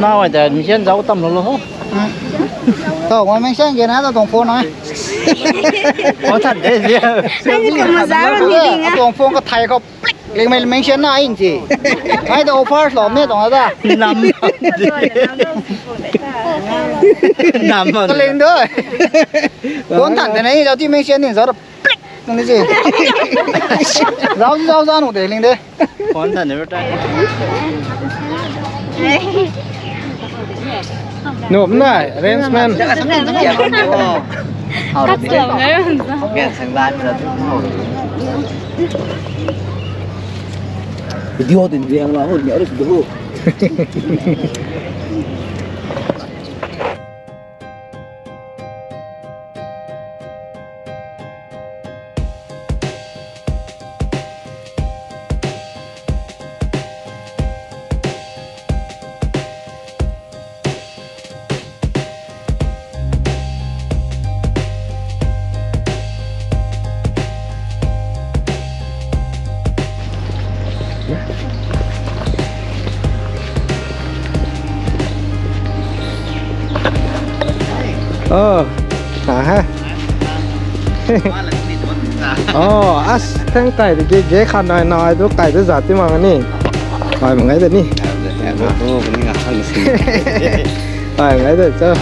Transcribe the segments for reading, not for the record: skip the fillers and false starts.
nào vậy thì mình先giấu tầm nó luôn tao ngoài mình xem cái nào tao tổng phone nói có thật đấy gì tổng phone có thay không liền mình xem nào anh chị ai đâu offer lắm mấy tổng đó nằm mà lên đó bốn thằng cái này đầu tiên mình xem thì rõ là cái gì rau ra một để lên đây bốn thằng này ra nộm này arrangement cắt lồng đấy nghe sang ban rồi video tiền riêng mà hồn nhớ được đúng hả as thanh cày thì cái khăn này nói tôi cày tôi giặt cái mà này rồi một ngày rồi đi rồi ngày rồi cho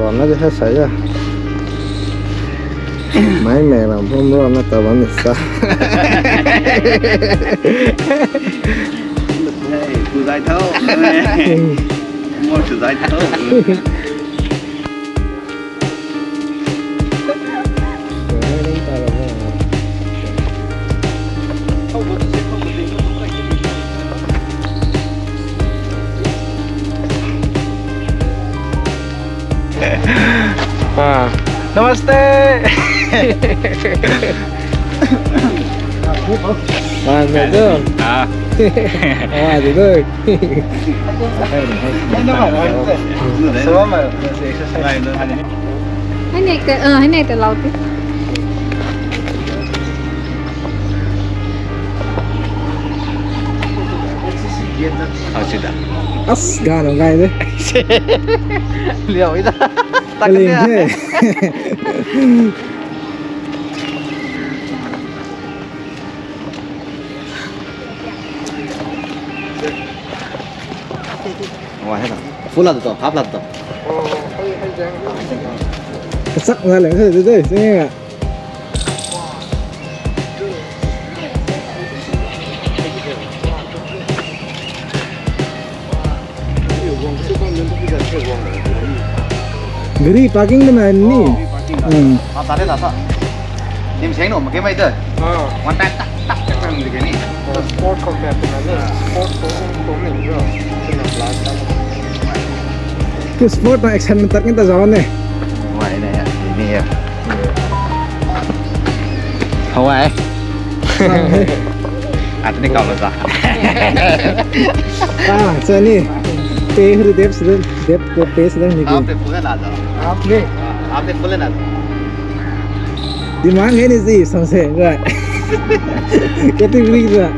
rồi nó sẽ xảy ra máy mẹ làm hôm đó nó tao vẫn được sao chủ giải thâu một chủ giải thâu namaste mẹ chưa thì thôi cái này từ lâu chứ gà nó gai đấy liều ấy ta liền thế ngoài hết rồi full là được half là được sắc ra lại thôi đấy xem ạ gửi parking cái này nè tao đấy là sao em xem nó một cái máy thôi one time tắt tắt cái này sport content này sport của mình rồi cái sport mà action mình tắt cái ta gió này ngoài này ini không ai ini kalau sah so ini pay hari dep pay sedang nih आपने full ada आपने full ada di mana ini sih sampai enggak kategori juga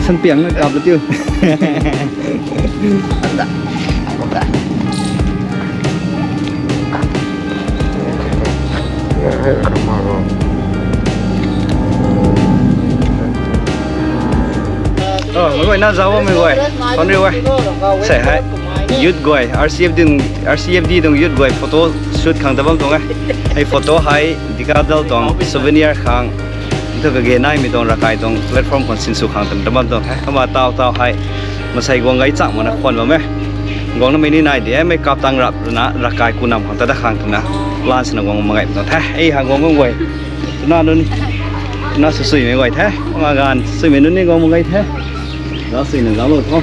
sân piang nó gặp được chưa mọi người nào giàu mọi người con đi quay sẽ hay youth guy RCFD dong youth guy photo shoot khang tabam tong ai photo hai dikadal tong souvenir khang itu ke nai mi tong rakai tong platform kon sin su khang tabam tong kama tao hai masai gong gai chak mana khon ba me gong na mini nai de me kap tang rap na rakai kunam khang ta da khang na lan sin gong mangai tong tha ai hang gong gong wei na nun na su sui me wei tha ma gan sui me nun ni gong mangai tha đó xì này giáo rồi không?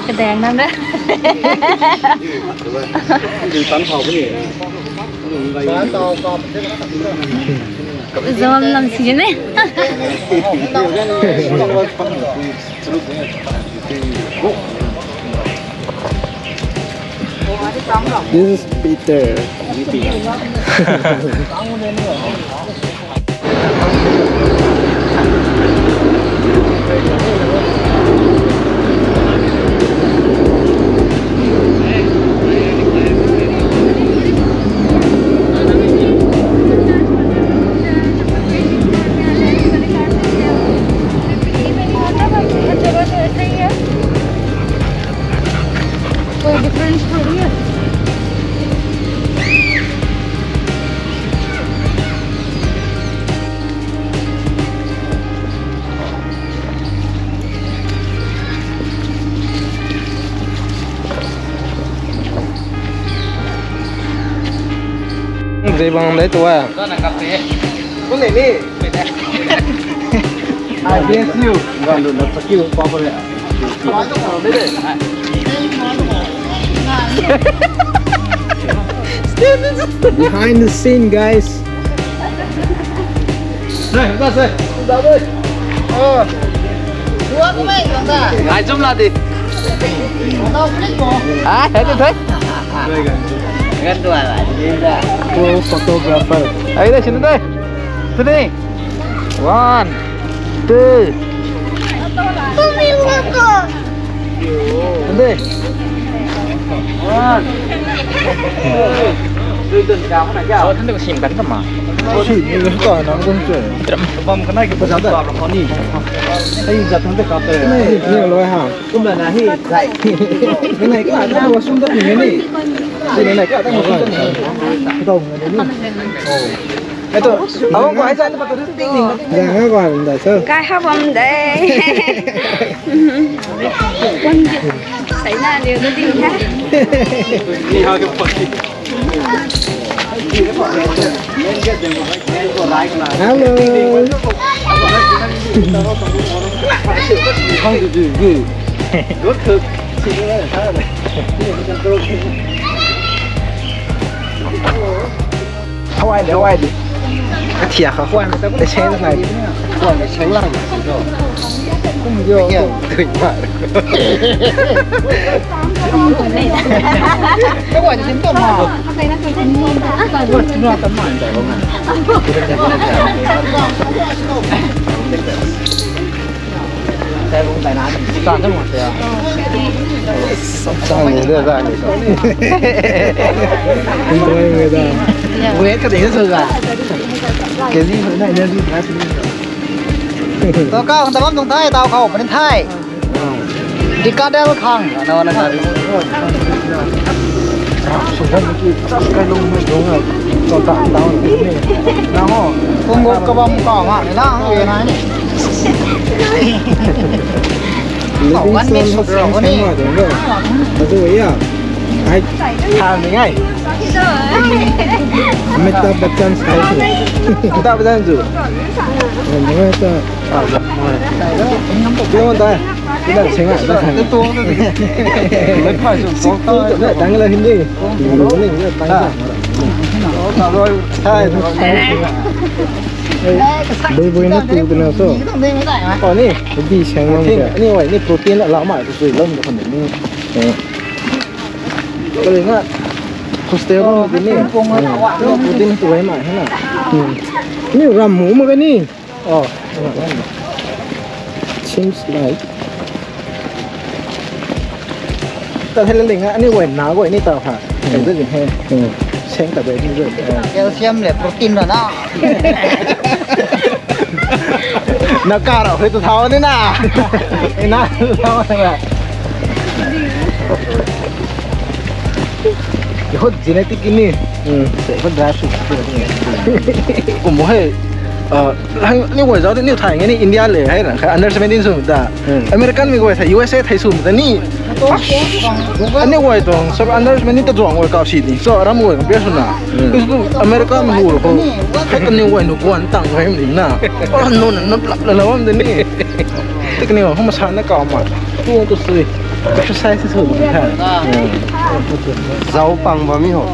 Cái đèn năm đó. Đi tán thầu cái gì? Cậu dòm làm gì đấy? This is Peter. Dây bằng đấy tụi à? Đó là cà phê. Con này đi. I bless you. Còn được nó skill power đấy. Behind the scene, guys. Đây, chúng ta xem. Chúng ta đây. Đua của mày chúng ta. Ai zoom là gì? Đâu click vào. À, thấy thấy. Gần đua lại đi ra. Photographer. Ấy đây, sini đây. Sini. 1, 2. Sini. 1. Thân được xỉn bắn mà. Xỉn như cái cỏ nó cũng chuẩn. Vòng cái này cái bớt đó là khó nhỉ. Hay giật thằng cái cọp này. Này nhiều loại hả? Cũng là hi dạy. Cái này cái là nó xuống đất như này. Cái này cái là một cái tổng này đấy. Cái tôi, ông gọi ra nó tinh tinh. Dạ nó gọi là sơ. Cái hấp âm đây. Xảy ra điều cái gì khác. Đi hơi cái phần. Hello. Không từ từ. Rốt thực. Hawaii đi, Hawaii đi. Cái thiệt hả? Quan người ta có thể xem cái này. Quan người xem lại. Không vô. Thỉnh thoại. Cái quả chính tầm mà. Nó tầm mảnh phải không ạ? Xe cũng tài nán toàn rất một xe. Sao người đưa ra này? Không tôi người ta. Quét cái đấy rất là. Cái gì thế này nên đi thái đi. Tao cao tao bấm tông thái tao khẩu bên thái. Đi cá đeo khang nó là cái. Số phận cái lông mới đúng rồi. Tao tao tao này. Nó ho. Không có cái bom cỏ mà này đó người này. Cậu ăn bên sụp rồi con đi. Nó rồi à? Ai thằng này ngay. Amitabh Bachchan style. Amitabh Bachchan rồi. Nó ta. Chưa ta. Cái này xem lại ta thành. Lấy phải dùng số to. Đánh lên hình đi. Nó lên như đánh giảm. Đó rồi. Hai. Đối với nó từ nào số? Còn đi, cái gì sáng lông kìa. Anh ơi, này protein là lão mãi của lông của phần này. Cái này là cholesterol cái này. Protein tuổi mãi thế nào? Này rằm mũ mà cái này. Seems like. Ta thấy lên anh ấy quên nào quên này tao hả? Cái rất là hay. Xem cả đấy như vậy. Calcium là protein rồi đó. Nó cao đâu hơi tụt tháo thế nào? Cái nào tháo thế nào? Cái hot genetic ini, sẽ vẫn ra sụp cũng muốn hay nếu người giáo thì nếu thải cái này India lệ hay là cái under 17 sụp ta, American mình gọi thải USA thải sụp ta ni, anh nếu người toàn so under 17 ta toàn người cao xịt đi, so làm người biết không nào, America mình hiểu không, hay cái nếu người nó quan tăng hay mình na, nó là làm thế này, cái này không mà sáng nó cao mà, tu tu suy, exercise sụp ha, giàu bằng và mi hổ.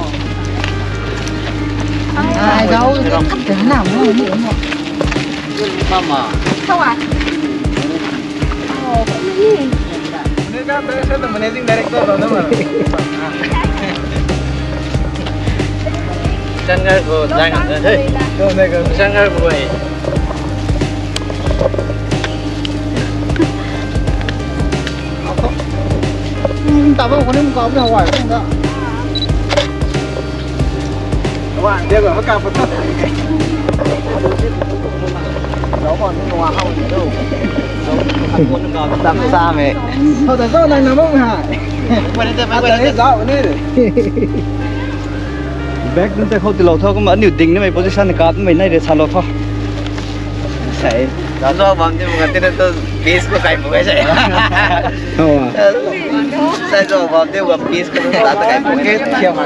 Rau cắt thế nào nữa nữa mà không ạ? Ini kan saya managing director loh teman. Shanghai của Giang Hằng thế. Shanghai của vậy. Tao vẫn còn có cái hỏi không đó. Các bạn biết rồi, nó cao một chút. Đó còn những hoa không ở đâu. Tạm xa mẹ. Thôi tại sao này nó không hả? Quay lên dạo này đi. Back đến tới khâu từ lâu thôi, có mà nhiều tính nữa mày position này cắt mày này để sao lâu thôi. Sẽ. Đó do bấm chứ một cái tên tôi piece của cái một cái sẽ. Không à. Sai rồi bấm tiêu gặp piece của nó là cái một cái kia mà.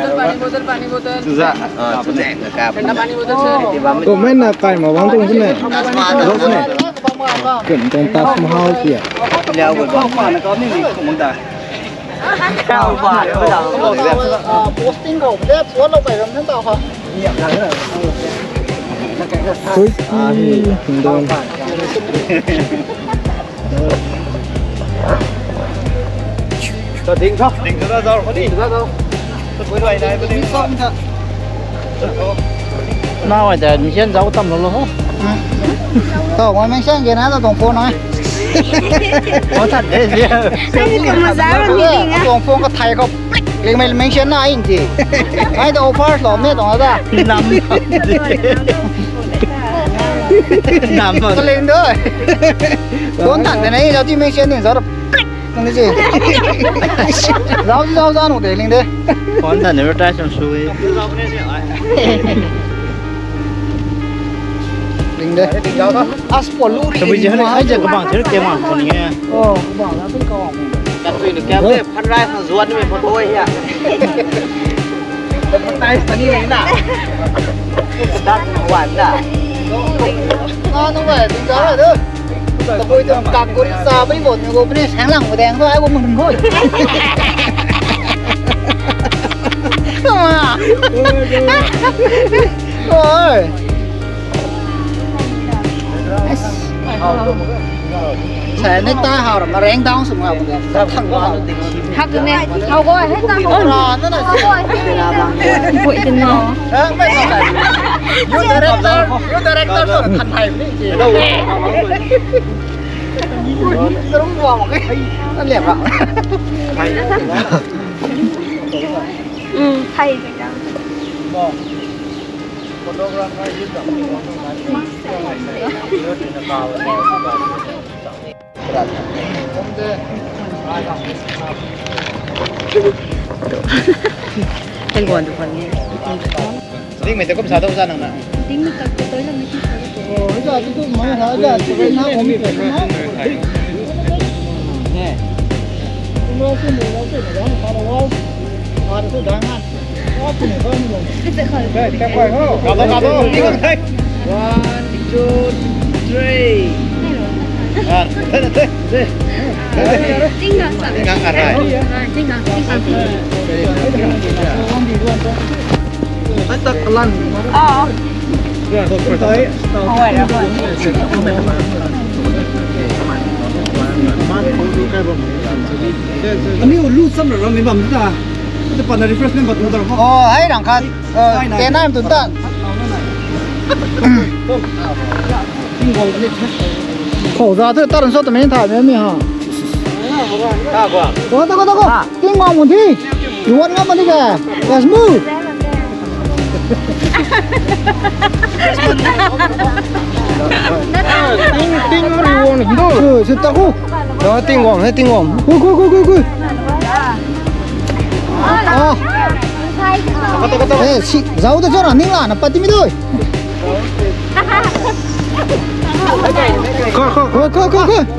Pani botol. Dạ. Chút rẻ là cả. Pani botol sir. Cô mấy là cái mà bấm tung thế này. Rốt này. Kiểm trong ta không hao kìa. Leo vượt qua mà nó có những gì không muốn ta. Cao quá. Posting của đấy, post lâu 7 năm tháng tàu hả? Cuối thì chúng tôi Cho tính không? Tính ra đâu? Có đi ra đâu? Với vậy này, với đi không thật. Nào rồi để mình先giấu tầm luôn hả? Tao ngoài mình sang cái nào tao tổng phone nói. Có thật đấy chứ. Anh cầm một giá rồi mình á. Tổng phone có thầy không? Liền mình mention này gì? Ai đâu offer lo mấy tổng đó. Nằm. Nằm mà. Có lên đó. Bốn thằng cái này giao chỉ mention thì rõ được. Không cái gì. Giao ra nó để lên đây. Con thần nó ra trong suối. Linh đây. Aspoluri. Bây giờ ai giờ các bạn thấy cái mà còn nghe. Ồ, bảo là tính cầu. Cắt tùy được kéo tiếp, phân ra thằng ruột với một đôi ạ. Một tay phải như thế nào? Đắt quản à? Nó vậy, tính giá rồi đó. Tao bây giờ cặp con xa với một người bên sáng lặng của đèn thôi, ai cũng mình thôi. Không à? Rồi. Sẽ nên ta hào mà rèn down xong rồi thằng đó Học được nè. Học rồi hết ta. nó là Bụi từng ngò. mấy sao này you director rồi thành thầy đấy chị đâu đúng vào một cái nó lẹp ạ Thầy rồi đó. Tên còn được phần nghe. Tính mày tới cấp 6 đâu ra nào nào? Tính mình tập tới là mình chỉ có bây giờ tôi mới nói giờ tôi nói không biết nó Nè. nó cứ mùi nó cứ đó nó đâu nó cứ đáng ăn nó cứ có như cái sẽ khởi. Đây, cái quay hô. Gặp đâu, đi con đây. 1, 2, 3. À, thế. Tính là sẵn. Ngang à rồi. Tính là Anh tật lần. Rồi, thôi tới. không phải đâu rồi. Anh yêu lút xong rồi mình bấm ra. Cái phần này refreshment bật nó đâu. hay đẳng khát cái này tuần tận khổ ra thế ta làm sao tụi mình thải với mình hả có kinh ngon một tí luôn ngon một tí kìa là smooth tinh ngon này đâu ừ xin tao cu đó tinh ngon cu ê chị giấu tôi cho nó nín là nó bắt tim thôi có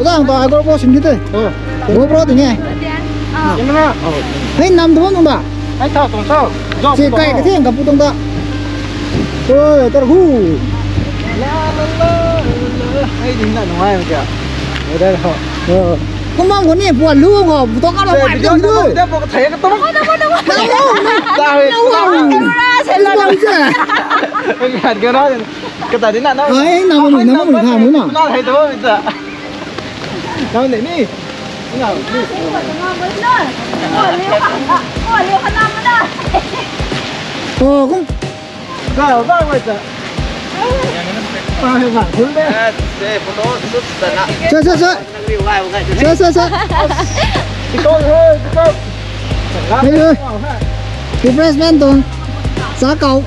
đang tao có bao nhiêu thế có bao nhiêu nhỉ hay năm đúng không bạn Anh sao tổng sao? chị cày cái thiên gặp phụ tông ta ôi tao hu Hay tính là nó ai mà kìa. Ở đây họ. không mong muốn niệm buồn luôn hả tao có đâu phải đâu thôi Đây một thấy cái tóc. sẽ là đâu chứ Cái hạt kia nó cái tài đến là nó. ấy nào mà mình thả mới nào Nó thấy tôi bây giờ. Đâu để đi. Nào đi. không Rồi ba quay trở. Ba mươi vạn khối đấy. Chơi. Con ơi, con. Đây ơi. Cái freshman tuần. Giá cầu.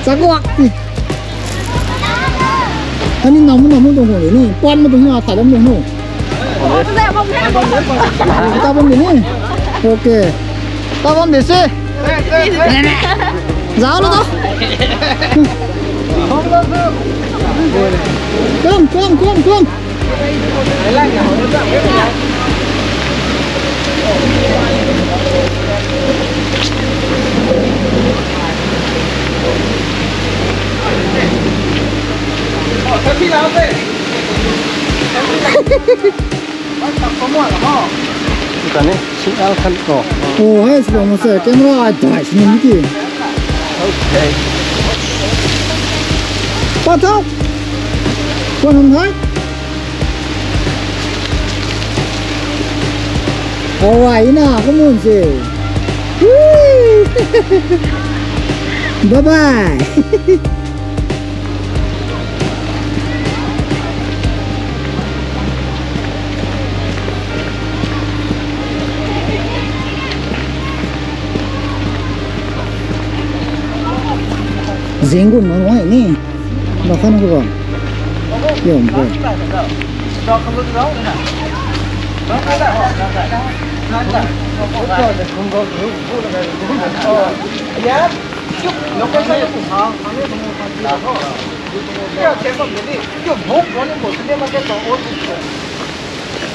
Giá quạt. Anh đi nóng tuần của này, quan một tuần nào thải đông tuần nổ. Tao bông cái này. Ok. Tao bông để xe. Giáo nó đó. Cương. 이거는 신앙한 거. 오, 해서 너무 세. 캐머라 다 신는 게. 오케이. 빠져. quân hết. Alright, nào có muốn gì? Bye bye. Riêng của nó nói nè, nó không có còn, hiểu không?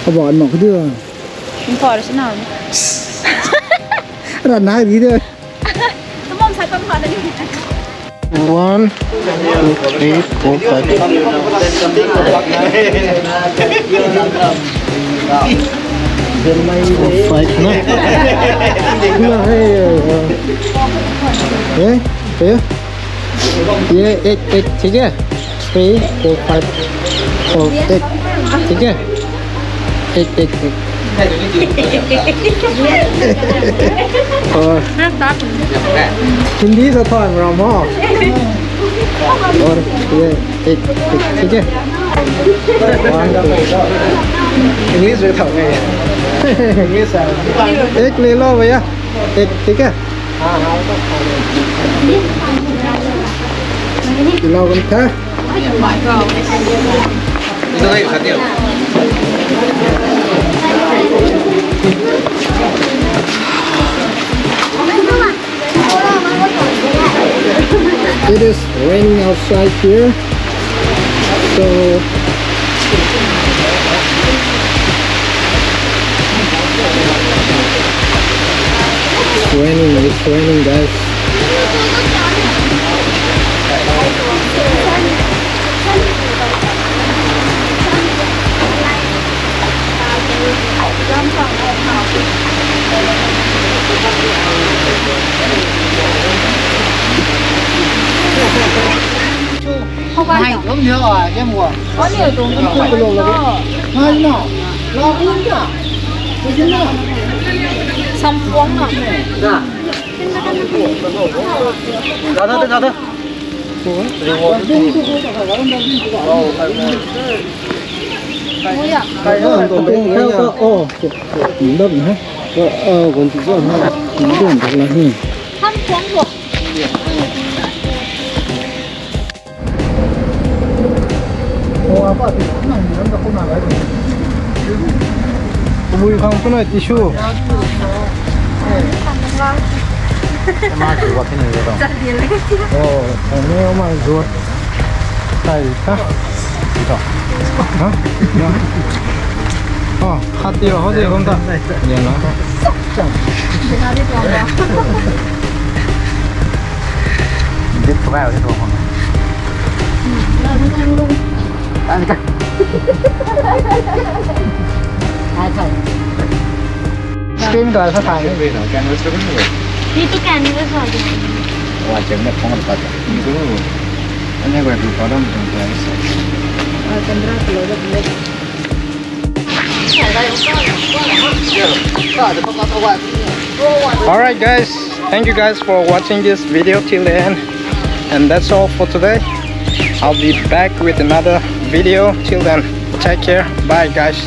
Có bỏ nó cái đưa. Không phải là thế nào? Là nãy gì thôi. Nó mong sai tâm hoạt đấy. 1, 2, 3, 4, hindi sa thôi mà mo. English rồi thầu này. English sao? Ek ले लो भैया. एक ठीक है? लो con khác. 이거 가디요. It is raining outside here, so it's raining guys. Hay lắm nhớ rồi cái mùa. Có nhiều đồ không phải lo. Hai nào? Lo uống chưa? Cái nào? Xong cuống à? Dạ. Ra thôi. Cái đó còn bên theo đó. Ồ, nhìn đâu hả? Còn chỉ có hai. Nhìn đâu thật là hi. Xong cuống rồi. 아빠 이런 거 보나 봐야 돼. 우리 강분에 티슈. Mà chủ cái này rồi. Ồ, mà ruột. Tay ha. Hả? hạt tiêu hả gì không ta? Nhìn nó. Biết có vào thế không? Ăn cắt. Screen rồi saoถ่ายไม่เหรอการรู้สึกไม่เหรอ นี่ตุ๊กแกนี่ก็สวยดี ว่าจะไม่พ้องกันนี่ก็อันนี้ก็ดูเขาต้องตรงใจใส่ Alright guys, thank you guys for watching this video till the end. And that's all for today. I'll be back with another video. Till then, take care. Bye guys.